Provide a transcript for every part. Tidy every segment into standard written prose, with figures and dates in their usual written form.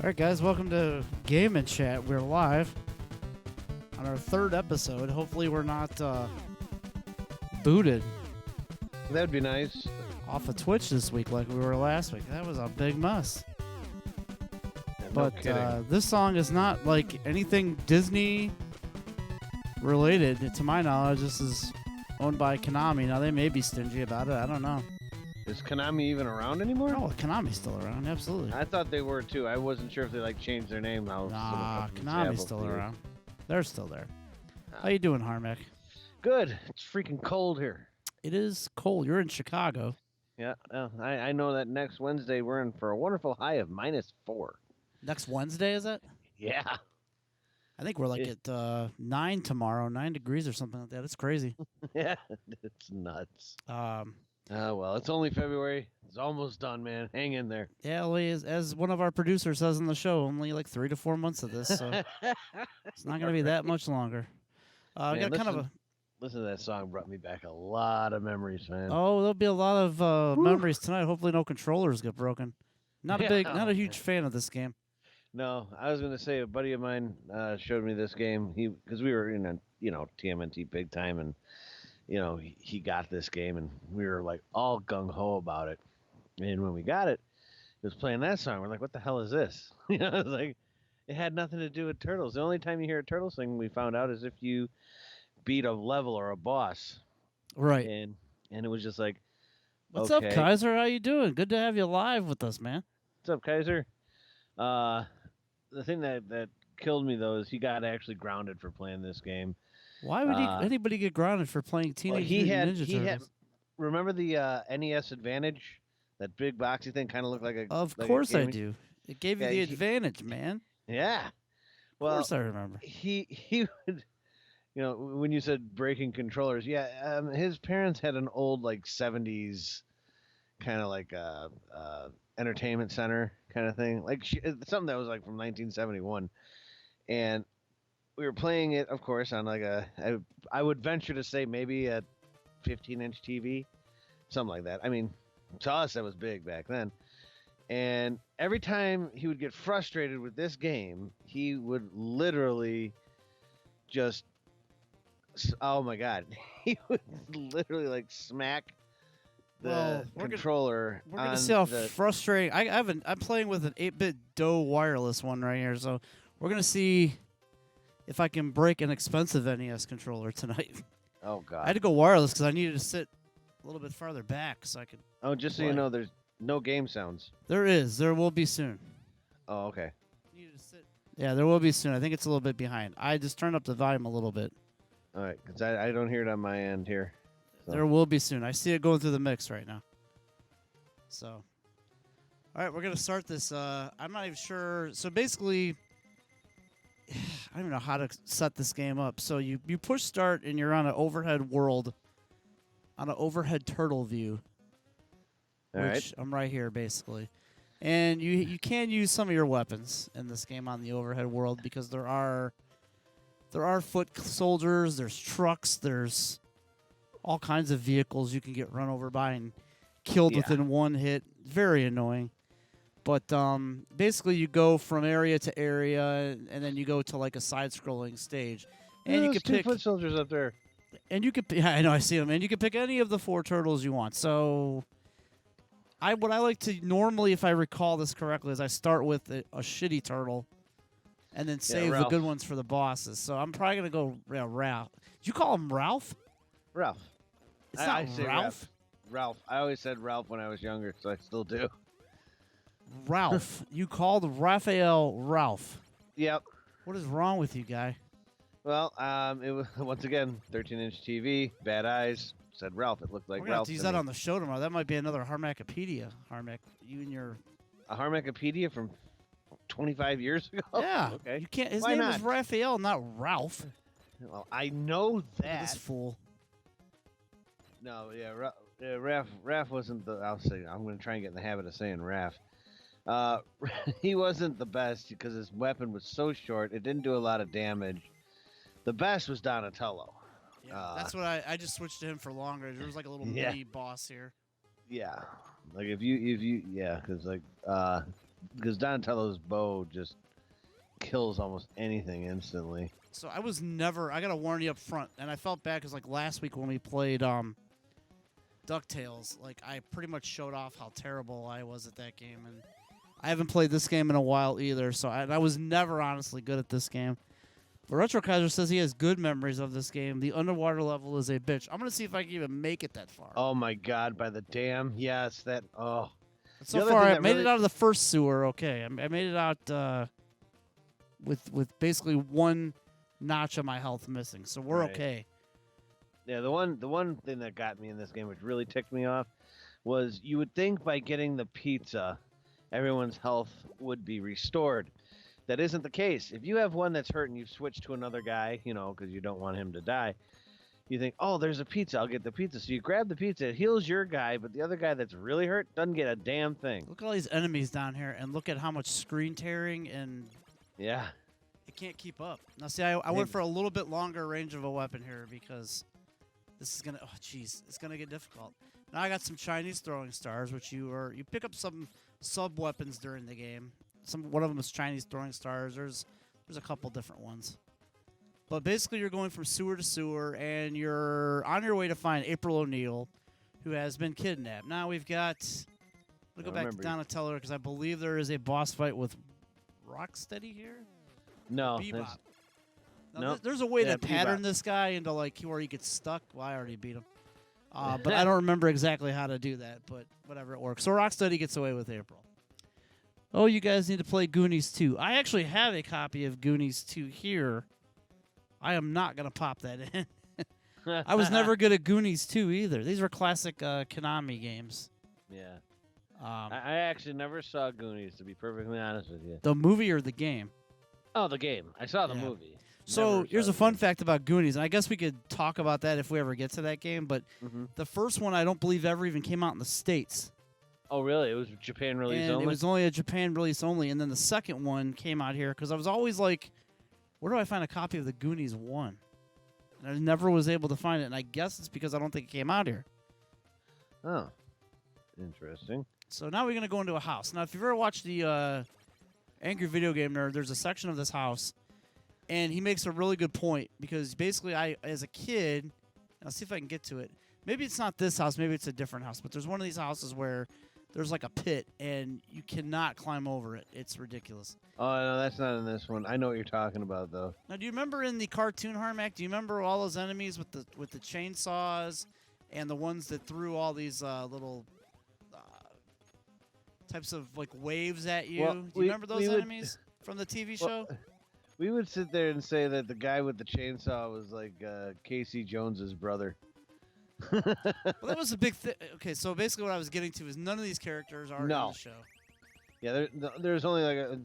All right, guys, welcome to Game and Chat. We're live on our third episode. Hopefully, we're not booted That'd be nice. off of Twitch this week like we were last week. That was a big mess. Yeah, no But kidding. this song is not like anything Disney related. To my knowledge, this is owned by Konami. Now, they may be stingy about it. I don't know. Is Konami even around anymore? Oh, Konami's still around. Absolutely. I thought they were too. I wasn't sure if they changed their name now. Nah, So Konami's still around. They're still there. How you doing, Harmac? Good. It's freaking cold here. It is cold. You're in Chicago. Yeah, I know that next Wednesday we're in for a wonderful high of -4. Next Wednesday, is it? Yeah. I think we're like Yeah. at 9 tomorrow, 9 degrees or something like that. It's crazy. Yeah. It's nuts. Um, Well, it's only February. It's almost done, man. Hang in there. yeah, only as one of our producers says on the show, only like 3 to 4 months of this, so it's not going to be that much longer. We Man, got kind of a Listen to that song. Brought me back a lot of memories, man. there'll be a lot of memories tonight. Hopefully, no controllers get broken. Not Yeah. a huge fan of this game. No, I was going to say a buddy of mine showed me this game. Because we were in a TMNT big time, and he got this game, and we were like all gung ho about it. And when we got it, it was playing that song. We're like, "What the hell is this?" It was like it had nothing to do with turtles. The only time you hear a turtle sing, we found out, is if you beat a level or a boss, Right. and it was just like, What's okay. up, Kaiser? How you doing? Good to have you live with us, man. "What's up, Kaiser?" The thing that killed me though is he got actually grounded for playing this game. Why would anybody get grounded for playing Teenage Mutant Ninja Turtles? Remember the NES Advantage, that big boxy thing, kind of looked like a. Of like a course I gaming- do. It gave you Yeah, the he- advantage, man. Yeah. Of Well, course I remember. he would, when you said breaking controllers, yeah, his parents had an old like 70s kind of like entertainment center kind of thing, like something that was like from 1971, and we were playing it, of course, on like I would venture to say maybe a 15-inch TV, something like that. I mean, to us that was big back then. And every time he would get frustrated with this game, he would literally just, oh my God, he would literally like smack the Well, we're gonna- controller. We're gonna on see how the, frustrating. I'm playing with an 8-bit Doe wireless one right here, so we're gonna see if I can break an expensive NES controller tonight. oh I God. had to go wireless because I needed to sit a little bit farther back so I could. Oh, just so you play. know, there's no game sounds. There will be soon. Oh, okay. Needed to sit. Yeah, there will be soon. I think it's a little bit behind. I just turned up the volume a little bit. All right, because I don't hear it on my end here. So. There will be soon. I see it going through the mix right now. So, all right, we're gonna start this. I'm not even sure. So basically, I don't even know how to set this game up. So you push start and you're on an overhead world, on an overhead turtle view, All which right. I'm right here basically. And you can use some of your weapons in this game on the overhead world because there are foot soldiers, there's trucks, there's all kinds of vehicles you can get run over by and killed Yeah. within one hit. Very annoying. But basically you go from area to area and then you go to like a side-scrolling stage. And you There's can two pick foot soldiers up there. and you could yeah, I know I see them. And you can pick any of the 4 turtles you want. So what I like to normally, if I recall this correctly, is I start with a shitty turtle and then save the Ralph. good ones for the bosses. So I'm probably going to go Ralph. Did you call him Ralph? Ralph. It's I not say Ralph. Ralph. I always said Ralph when I was younger, so I still do. Ralph. You called Raphael Ralph. Yep. What is wrong with you, guy? Well, it was once again 13-inch TV, bad eyes. Said Ralph. It looked like We're going to have Ralph. to use to that me. on the show tomorrow. That might be another Harmacopedia. Harmac, you and your... A Harmacopedia from 25 years ago. yeah. Okay. You can't. His Why name is not? Raphael, not Ralph. Well, I know This that. fool. No, yeah, Raph wasn't the. I'll say. I'm going to try and get in the habit of saying Raph. He wasn't the best because his weapon was so short. It didn't do a lot of damage. The best was Donatello. Yeah, that's what I just switched to him for longer. There was like a little Yeah. mini boss here. Yeah, like if you yeah, because like because Donatello's bow just kills almost anything instantly. So I was never. I gotta warn you up front, and I felt bad because like last week when we played DuckTales, like I pretty much showed off how terrible I was at that game, and I haven't played this game in a while either. So I was never honestly good at this game. But Retro Kaiser says he has good memories of this game. The underwater level is a bitch. I'm gonna see if I can even make it that far. Oh my God! By the dam, yes, that. Oh, So far, I made it out of the first sewer. Okay, I made it out with basically one notch of my health missing. So we're okay. Yeah, the one thing that got me in this game, which really ticked me off, was you would think by getting the pizza, everyone's health would be restored. That isn't the case. If you have one that's hurt and you've switched to another guy, because you don't want him to die, you think, oh, there's a pizza, I'll get the pizza. So you grab the pizza, it heals your guy, but the other guy that's really hurt doesn't get a damn thing. Look at all these enemies down here, and look at how much screen tearing, and yeah, it can't keep up. Now, see, I went for a little bit longer range of a weapon here because this is gonna, it's gonna get difficult. Now I got some Chinese throwing stars, which you pick up some sub weapons during the game. One of them is Chinese throwing stars. There's a couple different ones. But basically, you're going from sewer to sewer, and you're on your way to find April O'Neil, who has been kidnapped. Now we've got. I'll go back to Donatello because I believe there is a boss fight with Rocksteady here. No, Bebop. Now, no. There's a way to Bebop. pattern this guy into like where he gets stuck. Well, I already beat him, but I don't remember exactly how to do that. But whatever, it works. So Rocksteady gets away with April. Oh, you guys need to play Goonies 2. I actually have a copy of Goonies 2 here. I am not going to pop that in. I was never good at Goonies 2 either. These were classic Konami games. Yeah. I actually never saw Goonies, to be perfectly honest with you. The movie or the game? Oh, the game. I saw the movie. So here's a fun fact about Goonies, and I guess we could talk about that if we ever get to that game, but the first one I don't believe ever even came out in the States. Oh, really? It was Japan release only? It was only a Japan release only, and then the second one came out here because I was always like, where do I find a copy of the Goonies 1? And I never was able to find it, and I guess it's because I don't think it came out here. Oh, interesting. So now we're going to go into a house. Now, if you've ever watched the Angry Video Game Nerd, there's a section of this house, and he makes a really good point because basically as a kid, and I'll see if I can get to it. Maybe it's not this house, maybe it's a different house, but there's one of these houses where there's like a pit, and you cannot climb over it. It's ridiculous. Oh, no, that's not in this one. I know what you're talking about, though. Now, do you remember in the cartoon, Harmac, do you remember all those enemies with the chainsaws and the ones that threw all these little types of like waves at you? Well, do you remember those enemies from the TV show? We would sit there and say that the guy with the chainsaw was like Casey Jones's brother. Well, that was a big thing. Okay, so basically what I was getting to is none of these characters are in the show. Yeah, there's only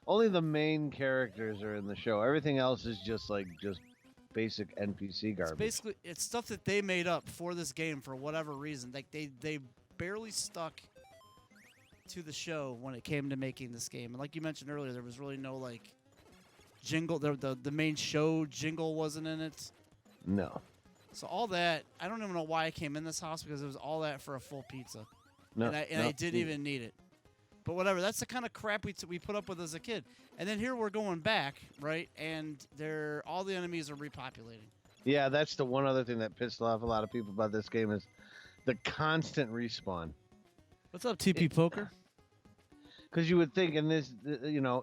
only the main characters are in the show. Everything else is just basic NPC garbage. It's stuff that they made up for this game for whatever reason. Like they barely stuck to the show when it came to making this game. And like you mentioned earlier, there was really no like jingle. The main show jingle wasn't in it. No. So all that, I don't even know why I came in this house because it was all that for a full pizza. No, and I didn't even need it. But whatever, that's the kind of crap we put up with as a kid. And then here we're going back, right? And all the enemies are repopulating. Yeah, that's the one other thing that pissed off a lot of people about this game is the constant respawn. What's up, TP Poker? Because you would think in this,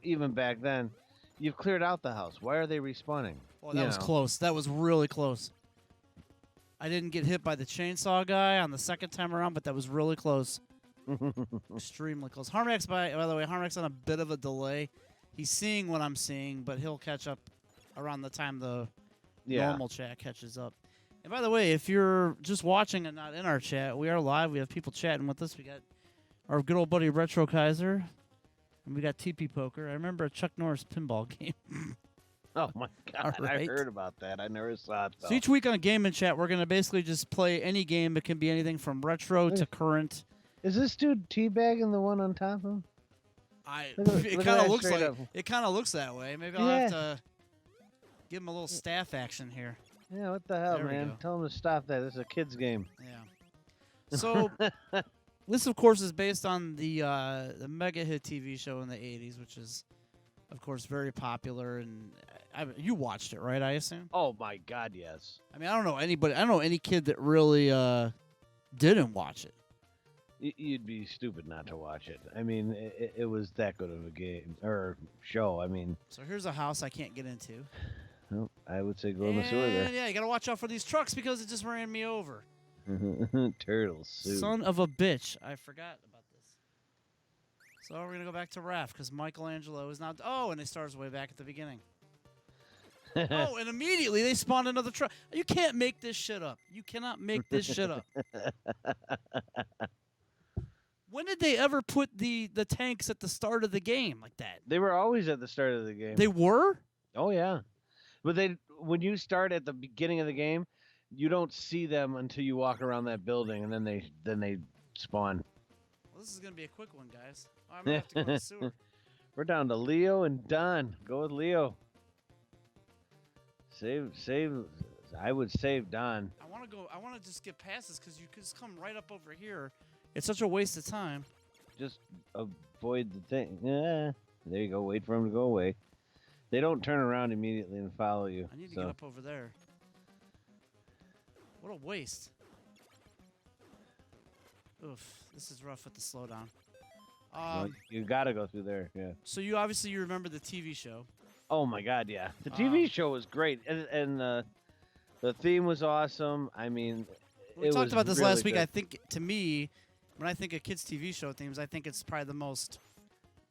even back then, you've cleared out the house. Why are they respawning? Well, that was close. That was really close. I didn't get hit by the chainsaw guy on the second time around, but that was really close. Extremely close. Harmax, by the way, Harmax on a bit of a delay. He's seeing what I'm seeing, but he'll catch up around the time the normal chat catches up. And by the way, if you're just watching and not in our chat, we are live. We have people chatting with us. We got our good old buddy Retro Kaiser, and we got TP Poker. I remember a Chuck Norris pinball game. Oh, my God. Right. I heard about that. I never saw it, though. So each week on Game and Chat, we're going to basically just play any game. It can be anything from retro to current. Is this dude teabagging the one on top of him? It kind of looks like it kind of looks that way. Maybe I'll have to give him a little staff action here. Yeah, what the hell, man? Tell him to stop that. This is a kid's game. Yeah. So This, of course, is based on the mega hit TV show in the '80s, which is, of course, very popular. And you watched it, right? I assume. Oh my God, yes. I mean, I don't know anybody. I don't know any kid that really didn't watch it. You'd be stupid not to watch it. I mean, it was that good of a game or show. I mean, So here's a house I can't get into. well, I would say go in the sewer there. Yeah, you gotta watch out for these trucks because it just ran me over. Turtle soup. Son of a bitch! I forgot about this. So we're gonna go back to Raph because Michelangelo is not. Oh, and it starts way back at the beginning. Oh, and immediately they spawned another truck. You can't make this shit up. You cannot make this shit up. When did they ever put the tanks at the start of the game like that? They were always at the start of the game. They were? Oh yeah, but when you start at the beginning of the game, you don't see them until you walk around that building, and then they spawn. Well, this is gonna be a quick one, guys. Oh, I'm gonna have to go to the sewer. We're down to Leo and Don. Go with Leo. Save. I would save Don. I want to go. I want to just get past this because you could just come right up over here. It's such a waste of time. Just avoid the thing. Yeah, there you go. Wait for them to go away. They don't turn around immediately and follow you. I need to get up over there. What a waste. Oof, this is rough with the slowdown. Well, you gotta go through there. Yeah. So you obviously remember the TV show. Oh my God, yeah. The TV show was great, and the theme was awesome. I mean, We talked about this really last week. good. I think, to me, when I think of kids' TV show themes, I think it's probably the most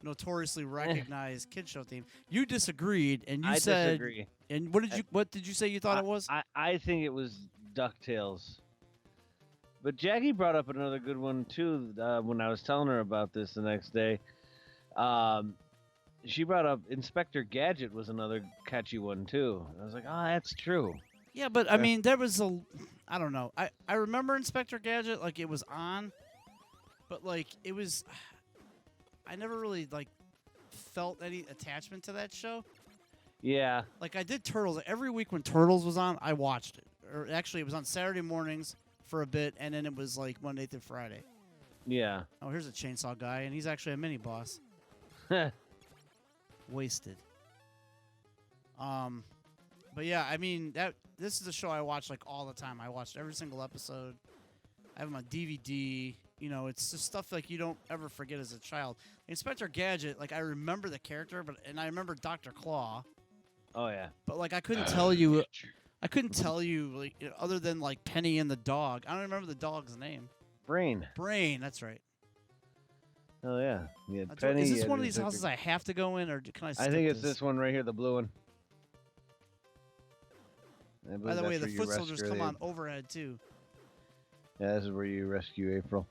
notoriously recognized kid show theme. You disagreed, and you I said, disagree. and what did you say you thought it was? I think it was DuckTales. But Jackie brought up another good one too when I was telling her about this the next day. She brought up Inspector Gadget was another catchy one too. I was like, oh, that's true. Yeah, but I mean, there was I don't know. I remember Inspector Gadget, like it was on, but like it was, I never really like felt any attachment to that show. Yeah. Like I did Turtles. Every week when Turtles was on, I watched it. Or actually, it was on Saturday mornings for a bit, and then it was like Monday through Friday. Yeah. Oh, here's a chainsaw guy, and he's actually a mini boss. Wasted. But yeah, I mean this is a show I watch like all the time. I watched every single episode. I have them on DVD. You know, it's just stuff like you don't ever forget as a child. Inspector Gadget, like I remember the character, and I remember Dr. Claw. Oh yeah. But like I couldn't tell you. I couldn't tell you like other than like Penny and the dog. I don't remember the dog's name. Brain. That's right. Oh yeah. You had That's Penny. is you this had one of these Inspector- houses I have to go in, or can I? Skip I think it's this one right here, the blue one. I By believe the way, that's the where you foot soldiers rescue come the- on overhead too. Yeah, this is where you rescue April.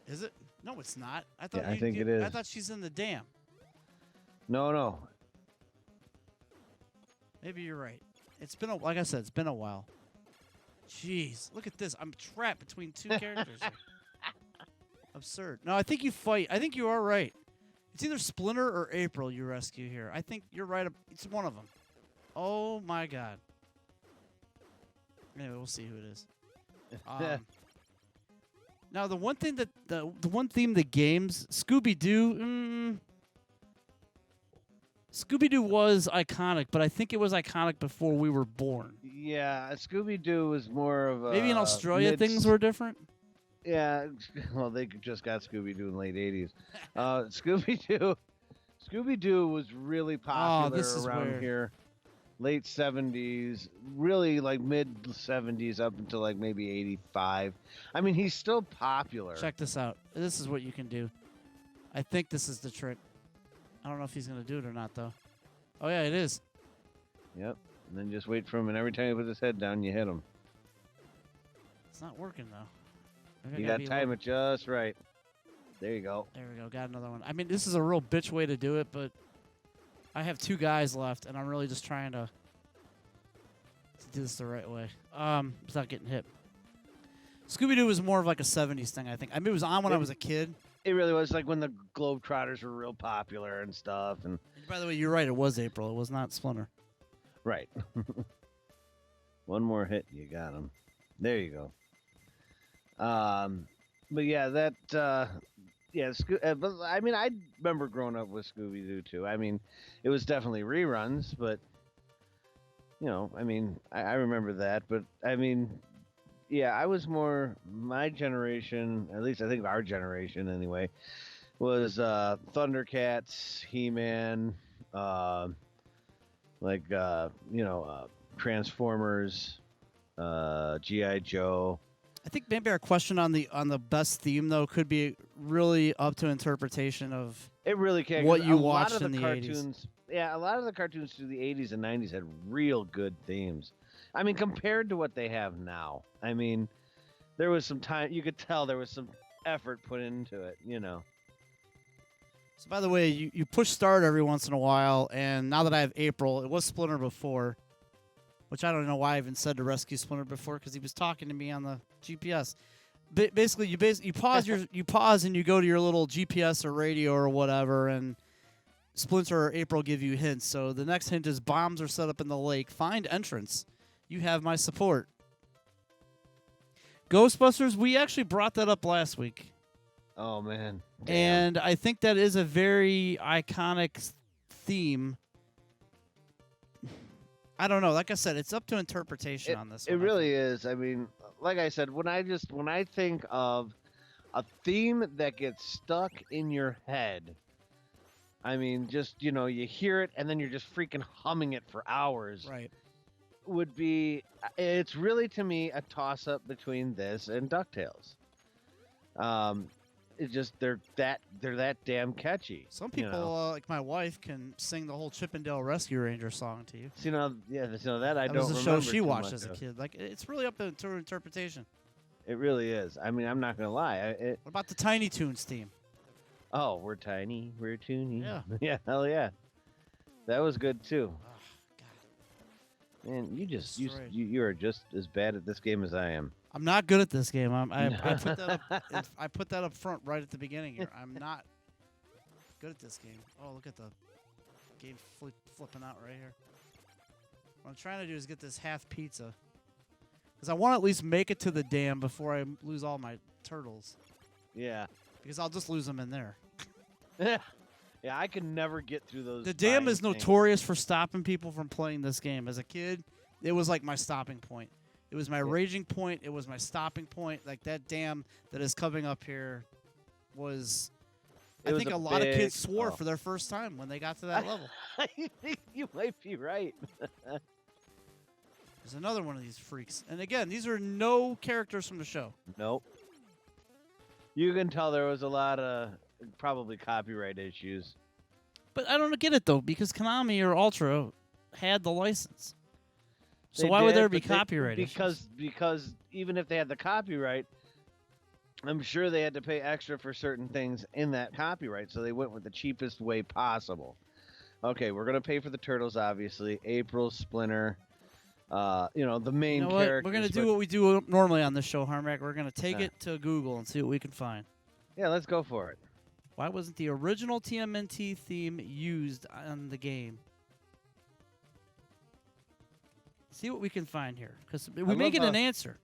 Is it? No, it's not. I thought. Yeah, I think it is. I thought she's in the dam. No. Maybe you're right. It's been like I said, it's been a while. Jeez, look at this. I'm trapped between two characters. Here. Absurd. No, I think you fight. I think you are right. It's either Splinter or April you rescue here. I think you're right. It's one of them. Oh my God. Anyway, we'll see who it is. Now the one thing that the one theme the games Scooby-Doo. Scooby-Doo was iconic, but I think it was iconic before we were born. Yeah, Scooby-Doo was more of a... Maybe in Australia things were different. Yeah, well, they just got Scooby-Doo in the late 80s. Scooby-Doo was really popular this is around weird. here. Late 70s, really like mid 70s up until like maybe 85. I mean, he's still popular. Check this out. This is what you can do. I think this is the trick. I don't know if he's going to do it or not, though. Oh, yeah, it is. Yep. And then just wait for him, and every time he puts his head down, you hit him. It's not working, though. Maybe You I got gotta to be a time little- it just right. There you go. There we go. Got another one. I mean, this is a real bitch way to do it, but I have two guys left, and I'm really just trying to do this the right way without getting hit. Scooby-Doo was more of like a 70s thing, I think. I mean, it was on when I was a kid. It really was like when the Globetrotters were real popular and stuff. And By the way, you're right. It was April. It was not Splinter. right. One more hit, you got him. There you go. But yeah, but I mean, I remember growing up with Scooby Doo too. I mean, it was definitely reruns, but I mean, I remember that. But I mean, yeah, I was more my generation, at least I think our generation anyway, was Thundercats, He-Man, uh, like Transformers, GI Joe. I think maybe our question on the best theme though could be really up to interpretation of It really can. 'Cause what you a lot watched of the in the 80s. cartoons, yeah, a lot of the cartoons through the 80s and 90s had real good themes. I mean, compared to what they have now. I mean, there was some time. You could tell there was some effort put into it. So by the way, you push start every once in a while, and now that I have April, it was Splinter before, which I don't know why I even said to rescue Splinter before because he was talking to me on the GPS. Basically, you pause you pause and you go to your little GPS or radio or whatever, and Splinter or April give you hints. So the next hint is bombs are set up in the lake. Find entrance. You have my support. Ghostbusters, we actually brought that up last week. Oh man. Damn. And I think that is a very iconic theme. I don't know. Like I said, it's up to interpretation on this It one. really is. I mean, like I said, when I think of a theme that gets stuck in your head, I mean, just you hear it and then you're just freaking humming it for hours. Right. It's really to me a toss up between this and DuckTales. It's just they're that damn catchy. Some people, like my wife, can sing the whole Chippendale Rescue Ranger song to you. So, that I That don't was the remember show she too watched much as a of. kid. Like it's really up to interpretation. It really is. I mean, I'm not gonna lie. What about the Tiny Toons theme? Oh, we're tiny, we're toony. Yeah. Yeah, hell yeah. That was good too. Oh, God. Man, Destroyed. you are just as bad at this game as I am. I'm not good at this game. I put that up. I put that up front right at the beginning here. I'm not good at this game. Oh, look at the game flipping out right here. What I'm trying to do is get this half pizza. Because I want to at least make it to the dam before I lose all my turtles. Yeah. Because I'll just lose them in there. Yeah, I can never get through those. The dam vine is things. notorious for stopping people from playing this game. As a kid, it was like my stopping point. It was my raging point. It was my stopping point. Like that dam that is coming up here was... I think a lot of kids swore for their first time when they got to that level. I think you might be right. There's another one of these freaks. And again, these are no characters from the show. Nope. You can tell there was a lot of probably copyright issues. But I don't get it, though, because Konami or Ultra had the license. So They why would did, there be but they- copyright issues? Because even if they had the copyright, I'm sure they had to pay extra for certain things in that copyright, so they went with the cheapest way possible. Okay, we're gonna pay for the turtles, obviously. April, Splinter, the main You know what? characters. We're going to do but- what we do normally on this show, Harmac. We're going to take Yeah. it to Google and see what we can find. Yeah, let's go for it. Why wasn't the original TMNT theme used on the game? See what we can find here, because we may love get how- an answer.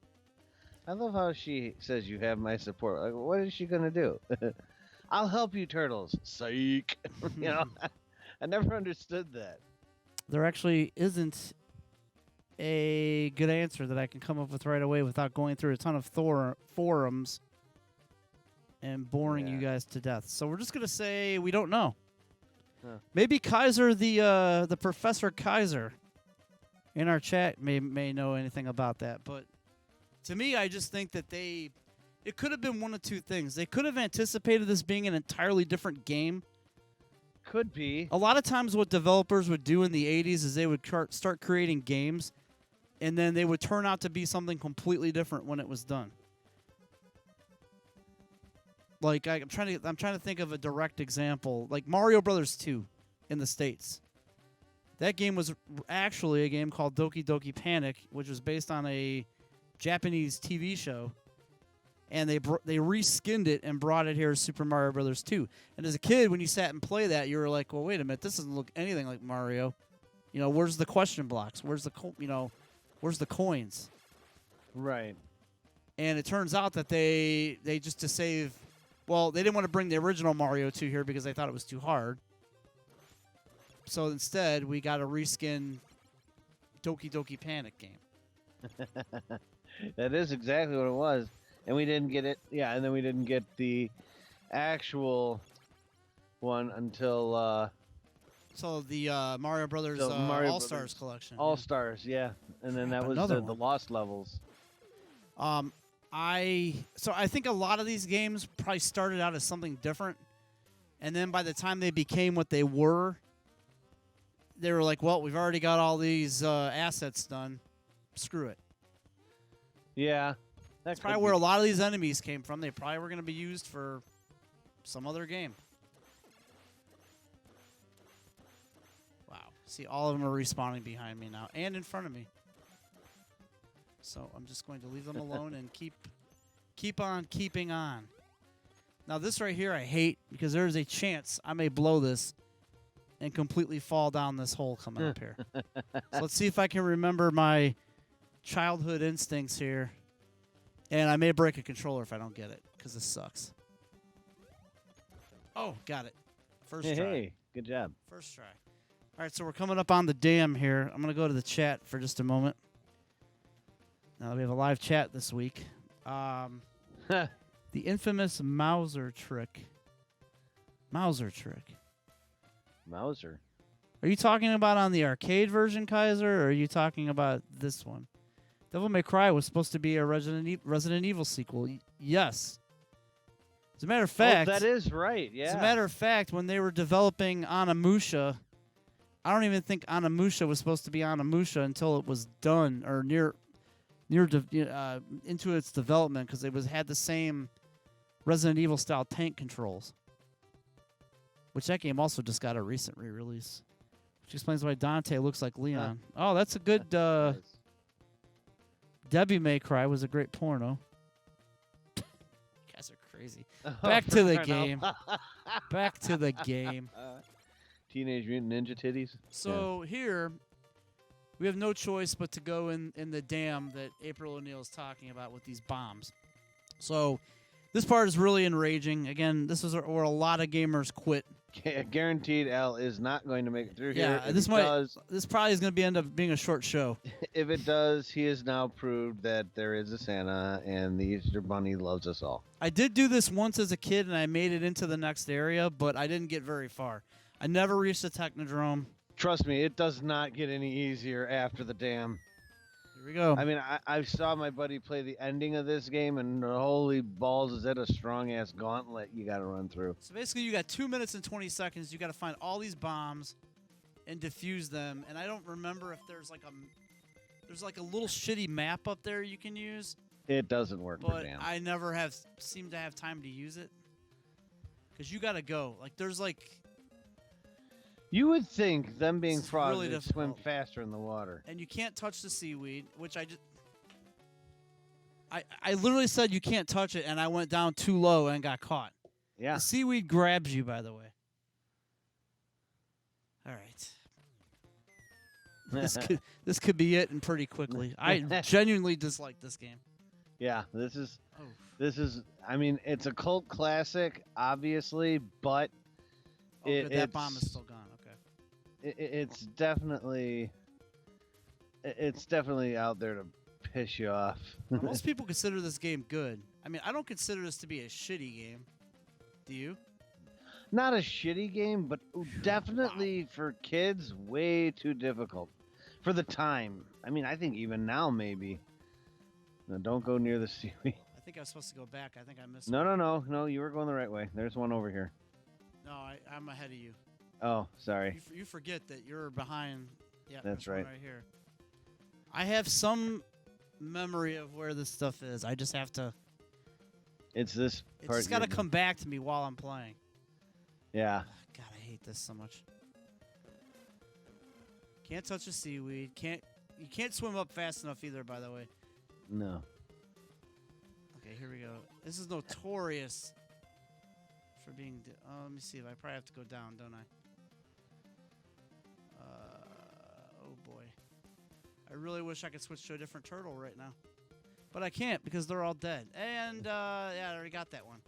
I love how she says you have my support. Like, what is she gonna do? I'll help you, turtles. Psych. I never understood that. There actually isn't a good answer that I can come up with right away without going through a ton of forums and boring you Yeah. guys to death. So we're just gonna say we don't know. Huh. Maybe Kaiser, the Professor Kaiser, in our chat may know anything about that. But to me, I just think that it could have been one of two things. They could have anticipated this being an entirely different game. Could be. A lot of times what developers would do in the 80s is they would start creating games, and then they would turn out to be something completely different when it was done. Like I'm trying to think of a direct example, like Mario Brothers 2 in the States. That game was actually a game called Doki Doki Panic, which was based on a Japanese TV show, and they reskinned it and brought it here as Super Mario Brothers 2. And as a kid, when you sat and played that, you were like, "Well, wait a minute, this doesn't look anything like Mario. Where's the question blocks? Where's the where's the coins?" Right. And it turns out that they just to save, well, they didn't want to bring the original Mario 2 here because they thought it was too hard. So instead, we got a reskin Doki Doki Panic game. That is exactly what it was. And we didn't get it. Yeah, and then we didn't get the actual one until So the Mario Brothers Mario All Stars Brothers collection. All Stars, yeah. And then that was Another the one. Lost Levels. I think a lot of these games probably started out as something different, and then by the time they became what they were like, well, we've already got all these assets done. Screw it. Yeah. That's probably where a lot of these enemies came from. They probably were going to be used for some other game. Wow. See, all of them are respawning behind me now and in front of me. So I'm just going to leave them alone and keep on keeping on. Now this right here I hate because there's a chance I may blow this and completely fall down this hole coming up here. So let's see if I can remember my childhood instincts here. And I may break a controller if I don't get it because this sucks. Oh, got it. First try. Hey, good job. First try. All right, so we're coming up on the dam here. I'm going to go to the chat for just a moment. Now we have a live chat this week. The infamous Mauser trick. Mauser trick. Mauser. Are you talking about on the arcade version, Kaiser, or are you talking about this one? Devil May Cry was supposed to be a Resident Evil sequel. Yes. As a matter of fact, that is right. Yeah. As a matter of fact, when they were developing Onimusha, I don't even think Onimusha was supposed to be Onimusha until it was done or near into its development because it had the same Resident Evil style tank controls. Which that game also just got a recent re-release, which explains why Dante looks like Leon. Oh, that's a good. Nice. Debbie May Cry was a great porno. You guys are crazy. Back to the game. Back to the game. Teenage Mutant Ninja Titties. So here, we have no choice but to go in the dam that April O'Neil is talking about with these bombs. So this part is really enraging. Again, this is where a lot of gamers quit. Guaranteed Al is not going to make it through Yeah, here. this probably is going to end up being a short show. If it does, he has now proved that there is a Santa and the Easter Bunny loves us all. I did do this once as a kid, and I made it into the next area, but I didn't get very far. I never reached the Technodrome. Trust me, it does not get any easier after the dam. Here we go. I mean, I saw my buddy play the ending of this game, and holy balls, is that a strong-ass gauntlet you got to run through. So basically, you got 2 minutes and 20 seconds. You got to find all these bombs and defuse them. And I don't remember if there's like a little shitty map up there you can use. It doesn't work for But dam. I never seemed to have time to use it because you got to go. Like there's like. You would think them being It's frogs really would swim difficult. faster in the water. And you can't touch the seaweed, which I literally said you can't touch it, and I went down too low and got caught. Yeah. The seaweed grabs you, by the way. All right. This could be it, and pretty quickly. I genuinely dislike this game. Yeah, this is. I mean, it's a cult classic, obviously, but Good, that bomb is still gone. Okay. It's definitely out there to piss you off. Most people consider this game good. I mean, I don't consider this to be a shitty game. Do you? Not a shitty game, but definitely for kids, way too difficult for the time. I mean, I think even now maybe. No, don't go near the seaweed. I think I was supposed to go back. I think I missed. No. You were going the right way. There's one over here. No, I'm ahead of you. Oh, sorry. You forget that you're behind. Yeah, That's there's one right. right here. I have some memory of where this stuff is. I just have to. It's this It's part. just got to come back to me while I'm playing. Yeah. God, I hate this so much. Can't touch the seaweed. You can't swim up fast enough either, by the way. No. Okay, here we go. This is notorious for being. Let me see. I probably have to go down, don't I? Oh boy. I really wish I could switch to a different turtle right now. But I can't because they're all dead. And, yeah, I already got that one.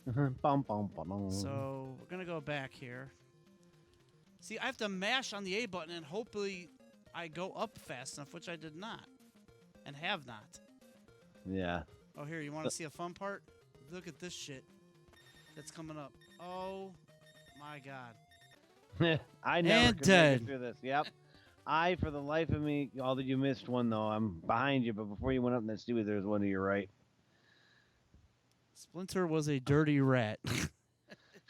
So we're going to go back here. See, I have to mash on the A button and hopefully I go up fast enough, which I did not. And have not. Yeah. Oh, here, you want to see a fun part? Look at this shit that's coming up. Oh, my God. I never And could dead. make it through this. Yep. For the life of me, although you missed one, though, I'm behind you, but before you went up in that Stewie, there was one to your right. Splinter was a dirty rat.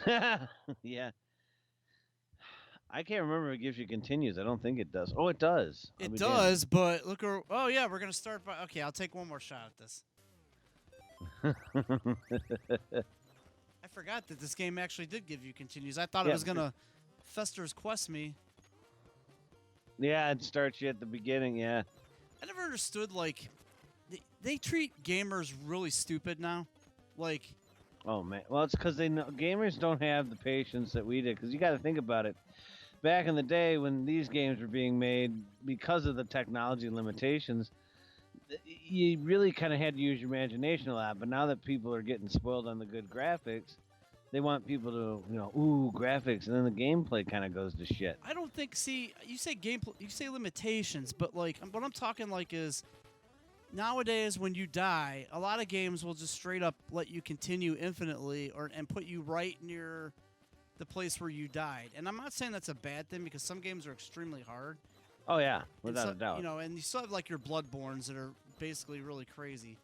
Yeah. I can't remember if it gives you continues. I don't think it does. Oh, it does. It does, but look. Oh, yeah, we're going to start by. Okay, I'll take one more shot at this. I forgot that this game actually did give you continues. I thought it was going to Fester's Quest me. Yeah, it starts you at the beginning, yeah. I never understood, like, they treat gamers really stupid now. Like, oh, man. Well, it's because gamers don't have the patience that we did. Because you got to think about it. Back in the day when these games were being made, because of the technology limitations, you really kind of had to use your imagination a lot. But now that people are getting spoiled on the good graphics, they want people to, ooh, graphics, and then the gameplay kind of goes to shit. I don't think. See, you say gameplay, you say limitations, but like what I'm talking like is nowadays when you die, a lot of games will just straight up let you continue infinitely, and put you right near the place where you died. And I'm not saying that's a bad thing because some games are extremely hard. Oh yeah, without a doubt. And you still have like your Bloodborns that are basically really crazy.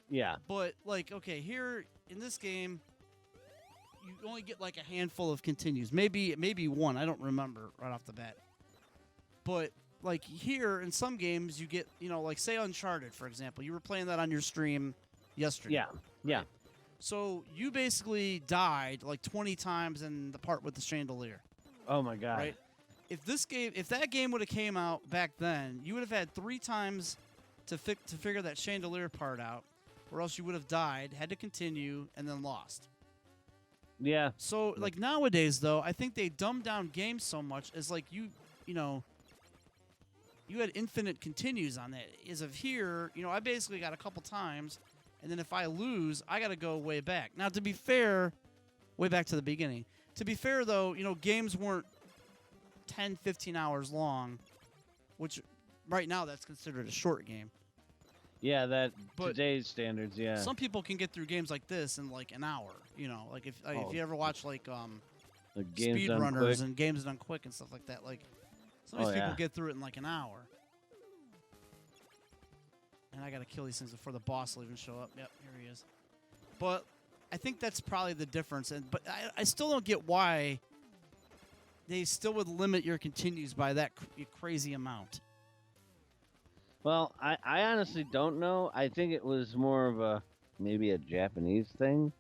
Yeah. But like, okay, here in this game, you only get like a handful of continues. Maybe one. I don't remember right off the bat. But like here in some games, you get like say Uncharted for example. You were playing that on your stream yesterday. Yeah. Yeah. Right? So you basically died like 20 times in the part with the chandelier. Oh my God. Right. If that game would have came out back then, you would have had 3 times to figure that chandelier part out, or else you would have died, had to continue, and then lost. Yeah. So like nowadays though, I think they dumb down games so much as like you had infinite continues on that. As of here, I basically got a couple times, and then if I lose, I got to go way back. Now to be fair, way back to the beginning. To be fair though, games weren't 10, 15 hours long, which right now that's considered a short game. Yeah, But today's standards, yeah. Some people can get through games like this in like an hour, like if you ever watch like speed runners and games done quick and stuff like that, like some of these people get through it in like an hour. And I got to kill these things before the boss will even show up. Yep, here he is. But I think that's probably the difference, but I still don't get why they still would limit your continues by that crazy amount. Well, I honestly don't know. I think it was more of maybe a Japanese thing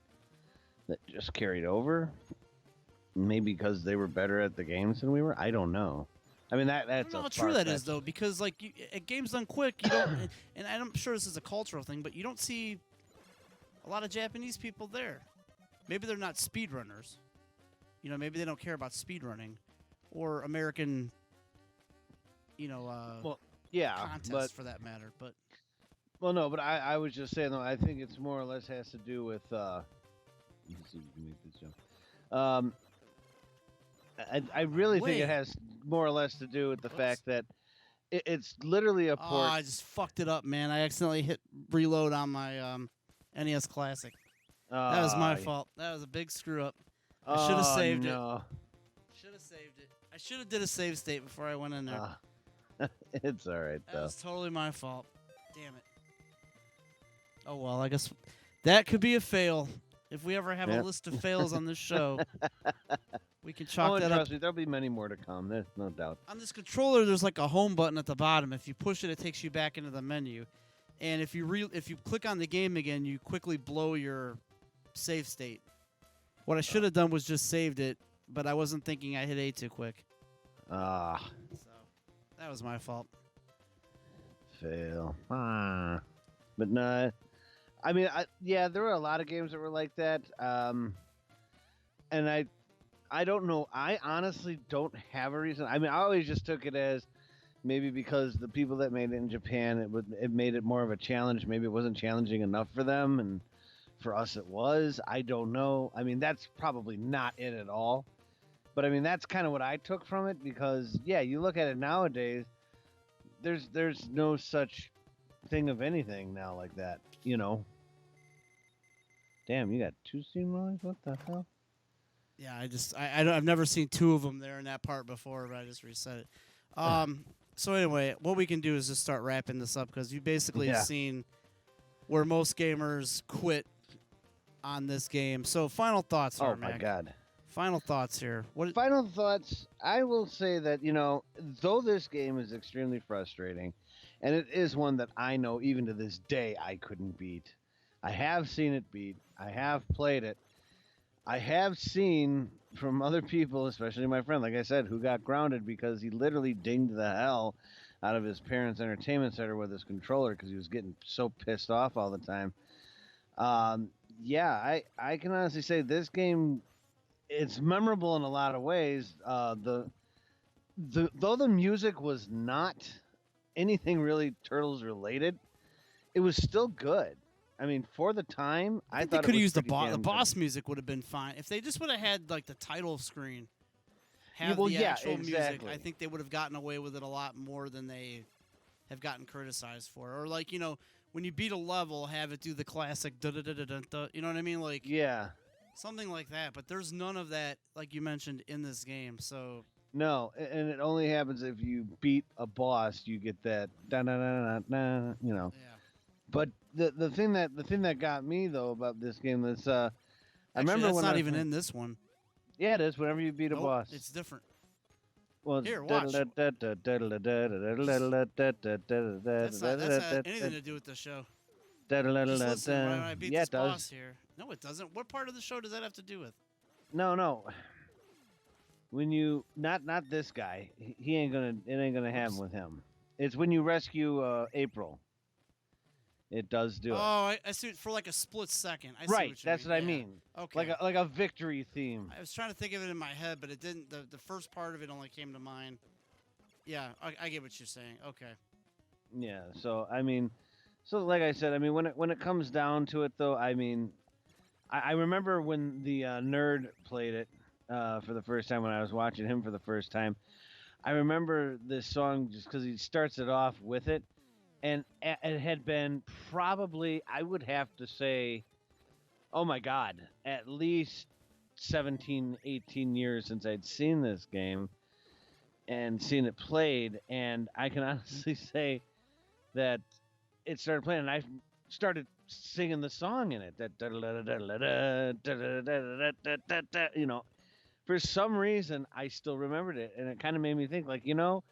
that just carried over. Maybe because they were better at the games than we were. I don't know. I mean, that's I don't know how true that is, though, because like at games done quick, you don't, and I'm sure this is a cultural thing, but you don't see a lot of Japanese people there. Maybe they're not speedrunners. Maybe they don't care about speedrunning or American, contests for that matter. But but I was just saying though. I think it's more or less has to do with. Let me see if you can make this jump. I really think it has more or less to do with the fact that it's literally a port. Oh, I just fucked it up, man. I accidentally hit reload on my NES Classic. That was my fault. That was a big screw up. I should have saved it. Should have saved it. I should have did a save state before I went in there. It's all right, though. That was totally my fault. Damn it. Oh, well, I guess that could be a fail. If we ever have a list of fails on this show, we can chalk that up. Trust me, there'll be many more to come. There's no doubt. On this controller, there's like a home button at the bottom. If you push it, it takes you back into the menu. And if you click on the game again, you quickly blow your save state. What I should have done was just saved it, but I wasn't thinking I hit A too quick. So that was my fault. Fail. But no, I mean, there were a lot of games that were like that. And I don't know. I honestly don't have a reason. I mean, I always just took it as Maybe because the people that made it in Japan, it made it more of a challenge. Maybe it wasn't challenging enough for them, and for us it was. I don't know. I mean, that's probably not it at all. But I mean, that's kind of what I took from it because, yeah, you look at it nowadays, there's no such thing of anything now like that, you know. Damn, you got two steamrollers? What the hell? Yeah, I've never seen two of them there in that part before, but I just reset it. So anyway, what we can do is just start wrapping this up because you basically have seen where most gamers quit on this game. So final thoughts, Oh my God. Final thoughts here. Final thoughts. I will say that, you know, though this game is extremely frustrating, and it is one that I know even to this day I couldn't beat. I have seen it beat. I have played it. I have seen from other people, especially my friend, like I said, who got grounded because he literally dinged the hell out of his parents' entertainment center with his controller because he was getting so pissed off all the time. Yeah, I can honestly say this game, it's memorable in a lot of ways. Though the music was not anything really Turtles related, it was still good. I mean, for the time, I think thought they could have it was used the pretty damn boss good. music would have been fine if they just would have had like the title screen have well, the yeah, actual music. exactly. I think they would have gotten away with it a lot more than they have gotten criticized for. Or like, you know, when you beat a level, have it do the classic da da da da da da. You know what I mean? Like Yeah. something like that. But there's none of that, like you mentioned, in this game. So No, and it only happens if you beat a boss. You get that da da da da da. You know. yeah. But the thing that got me though about this game is I Actually, remember that's when not even in this one. Yeah, it is. Whenever you beat a Nope, boss. it's different. Well, Here, watch. That's not anything to do with the show. Just listen when I beat yeah, this it does. boss here. No, it doesn't. What part of the show does that have to do with? No. When you not this guy, he ain't gonna. It ain't gonna happen with him. It's when you rescue April. It does do it. Oh, I see. For like a split second. I see Right, what you that's mean. what I Yeah. mean. Okay. Like a victory theme. I was trying to think of it in my head, but it didn't. The first part of it only came to mind. Yeah, I get what you're saying. Okay. Yeah. So I mean, so like I said, I mean when it comes down to it, though, I mean, I remember when the nerd played it for the first time when I was watching him for the first time. I remember this song just because he starts it off with it, and it had been probably, I would have to say, oh my God, at least 17, 18 years since I'd seen this game and seen it played. And I can honestly say that it started playing and I started singing the song in it. That, you know, for some reason, I still remembered it. And it kind of made me think, like, you know,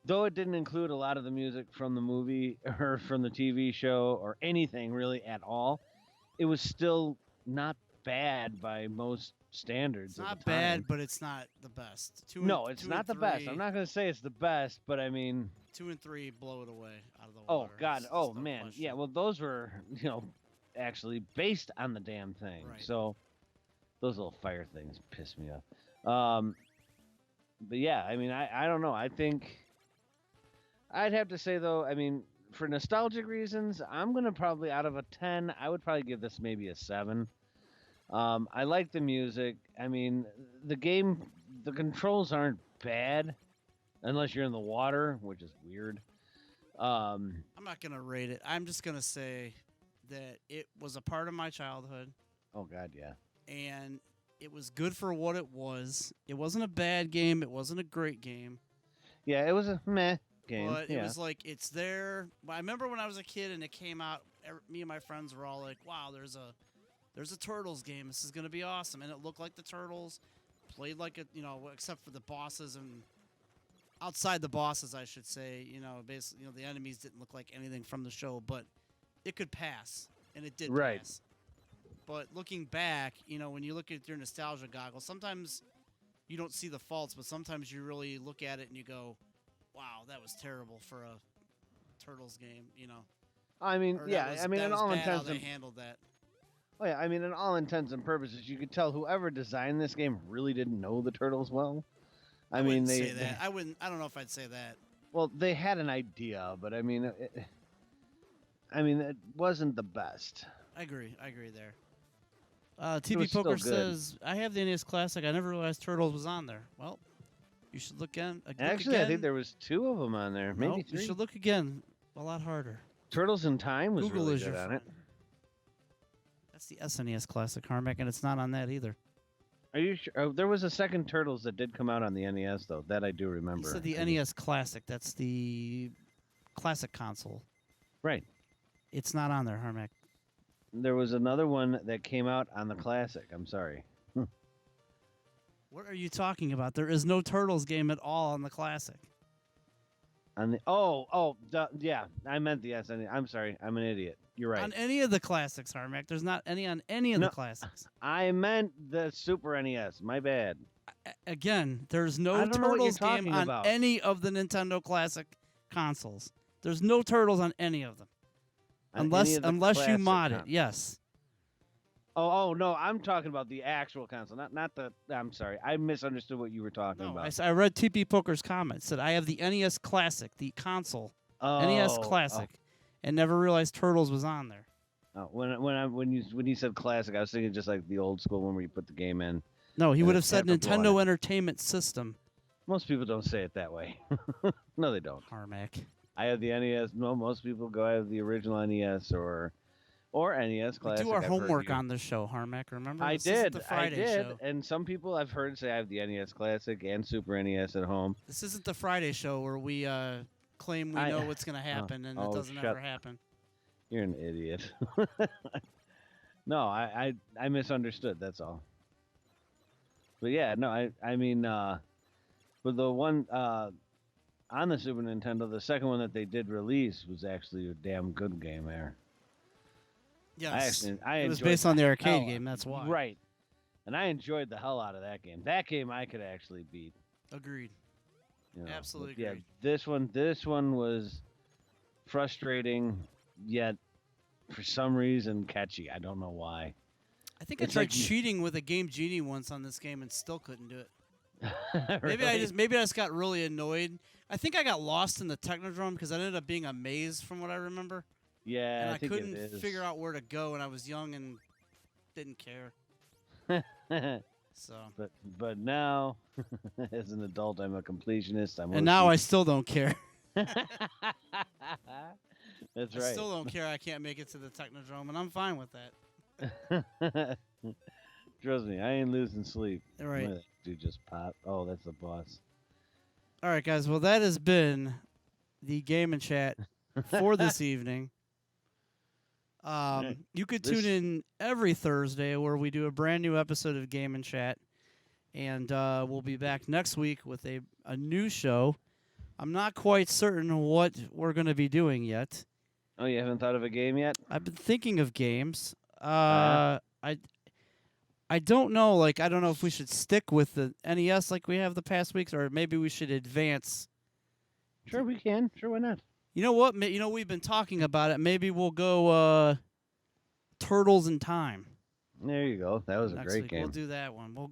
though it didn't include a lot of the music from the movie or from the TV show or anything really at all, it was still not bad by most standards. It's not bad, but it's not the best. No, it's not the best. I'm not going to say it's the best, but I mean, 2 and 3 blow it away out of the oh water. God, oh no man, question. yeah. Well, those were, you know, actually based on the damn thing. Right. So those little fire things piss me off. But yeah, I mean, I don't know. I think I'd have to say though, I mean, for nostalgic reasons, I'm gonna probably out of a 10, I would probably give this maybe a 7. I like the music. I mean, the game, the controls aren't bad, unless you're in the water, which is weird. I'm not gonna rate it. I'm just gonna say that it was a part of my childhood, Oh God, yeah. and it was good for what it was. It wasn't a bad game. It wasn't a great game. Yeah, it was a meh game. But yeah. it was like, it's there. I remember when I was a kid and it came out, me and my friends were all like, wow, there's a Turtles game. This is going to be awesome. And it looked like the Turtles, played like it, you know, except for the bosses and outside the bosses, I should say, you know, basically, you know, the enemies didn't look like anything from the show, but it could pass, and it did Right. pass. But looking back, you know, when you look at it through nostalgia goggles, sometimes you don't see the faults, but sometimes you really look at it and you go, wow, that was terrible for a Turtles game, you know. I mean, Or yeah. I mean, that in was all bad how intents they and handled that. oh yeah, I mean, in all intents and purposes, you could tell whoever designed this game really didn't know the Turtles well. I mean, wouldn't they say that. I don't know if I'd say that. Well, they had an idea, but it wasn't the best. I agree there. It TV was still Poker good. says, I have the NES Classic. I never realized Turtles was on there. Well, you should look again. Actually, I think there was 2 of them on there, maybe Nope, 3. you should look again a lot harder. Turtles in Time was Google really is good your on friend. it. That's the SNES Classic, Harmac, and it's not on that either. Are you sure? Oh, there was a second Turtles that did come out on the NES, though. That I do You remember. said the NES Classic. That's the classic console. Right. It's not on there, Harmac. There was another one that came out on the Classic. I'm sorry. What are you talking about? There is no Turtles game at all on the Classic. On the yeah, I meant the SNES. I'm sorry. I'm an idiot. You're right. On any of the classics, Harmac. There's not any on any of the classics. I meant the Super NES. My bad. Again, there's I no don't know what you're Turtles game talking on about. any of the Nintendo Classic consoles. There's no Turtles on any of them. On any of the Unless you classic mod it, consoles. yes. Oh no, I'm talking about the actual console, not the. I'm sorry, I misunderstood what you were talking No, about. I read TP Poker's comment. Said I have the NES Classic, the console, NES Classic, and never realized Turtles was on there. When you said classic, I was thinking just like the old school one where you put the game in. No, he And would it have said had to blow on Nintendo it. Entertainment System. Most people don't say it that way. No, they don't. Harmac. I have the NES. No, most people go. I have the original NES or NES We Classic. do our I've heard homework you. on this show, Harmac. Remember? I This isn't did. the Friday I did. show. And some people I've heard say I have the NES Classic and Super NES at home. This isn't the Friday show where we claim we know what's going to happen and it doesn't ever happen. You're an idiot. No, I misunderstood. That's all. But yeah, no, I mean, but the one on the Super Nintendo, the second one that they did release was actually a damn good game there. Yes. I it was enjoyed based on the the arcade hell- game. That's why. Right. And I enjoyed the hell out of that game. That game I could actually beat. Agreed. You know, Absolutely but yeah, agreed. this one was frustrating, yet for some reason catchy. I don't know why. I think I It's tried like you- cheating with a Game Genie once on this game and still couldn't do it. Really? Maybe I just got really annoyed. I think I got lost in the Technodrome because I ended up being a maze from what I remember. Yeah, And I think couldn't it is. figure out where to go, and I was young and didn't care. So. but now, as an adult, I'm a completionist. And now I still don't care. That's I right. still don't care I can't make it to the Technodrome, and I'm fine with that. Trust me, I ain't losing sleep. All right. Look at that dude just pop. Oh, that's the boss. All right, guys. Well, that has been the Game and Chat for this evening. You could tune in every Thursday where we do a brand new episode of Game and Chat, and we'll be back next week with a new show. I'm not quite certain what we're going to be doing yet. Oh, you haven't thought of a game yet? I've been thinking of games. I don't know. Like, I don't know if we should stick with the NES like we have the past weeks, or maybe we should advance. Sure, we can. Sure, why not? You know what? We've been talking about it. Maybe we'll go Turtles in Time. There you go. That was a next great week. game. We'll do that one. We'll